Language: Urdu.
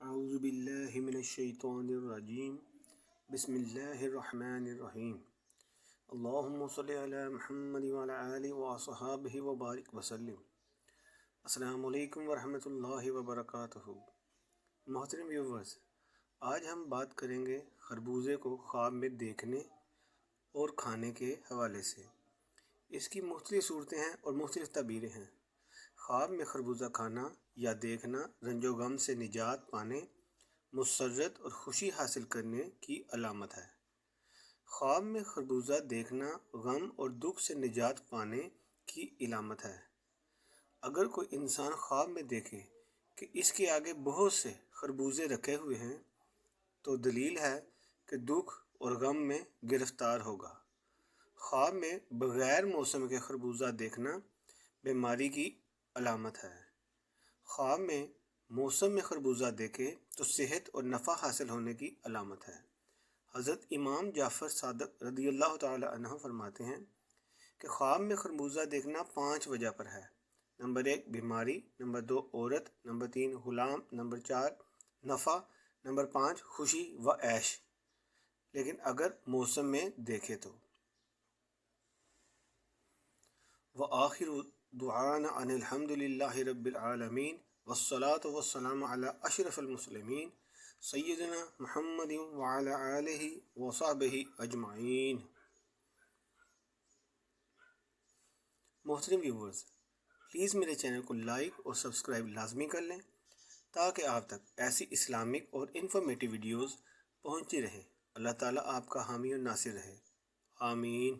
اعوذ باللہ من الشیطان الرجیم بسم اللہ الرحمن الرحیم اللہم صلی علی محمد وعلی آلہ وصحابہ وبارک وسلم۔ السلام علیکم ورحمۃ اللہ وبرکاتہ۔ محترم ویورز، آج ہم بات کریں گے خربوزے کو خواب میں دیکھنے اور کھانے کے حوالے سے۔ اس کی مختلف صورتیں ہیں اور مختلف تعبیریں ہیں۔ خواب میں خربوزہ کھانا یا دیکھنا رنج و غم سے نجات پانے، مسرت اور خوشی حاصل کرنے کی علامت ہے۔ خواب میں خربوزہ دیکھنا غم اور دکھ سے نجات پانے کی علامت ہے۔ اگر کوئی انسان خواب میں دیکھے کہ اس کے آگے بہت سے خربوزے رکھے ہوئے ہیں تو دلیل ہے کہ دکھ اور غم میں گرفتار ہوگا۔ خواب میں بغیر موسم کے خربوزہ دیکھنا بیماری کی علامت ہے۔ خواب میں موسم میں خربوزہ دیکھے تو صحت اور نفع حاصل ہونے کی علامت ہے۔ حضرت امام جعفر صادق رضی اللہ تعالی عنہ فرماتے ہیں کہ خواب میں خربوزہ دیکھنا 5 وجہ پر ہے۔ نمبر 1 بیماری، نمبر 2 عورت، نمبر 3 غلام، نمبر 4 نفع، نمبر 5 خوشی و عیش۔ لیکن اگر موسم میں دیکھے تو وآخر دعانا ان الحمد للہ رب العالمین والصلاة والسلام علی اشرف المسلمین سیدنا محمد وعلی آلہ وصحبہ اجمعین۔ محترم ویورز، پلیز میرے چینل کو لائک اور سبسکرائب لازمی کر لیں تاکہ آپ تک ایسی اسلامک اور انفارمیٹیو ویڈیوز پہنچتی رہیں۔ اللہ تعالیٰ آپ کا حامی اور ناصر رہے، آمین۔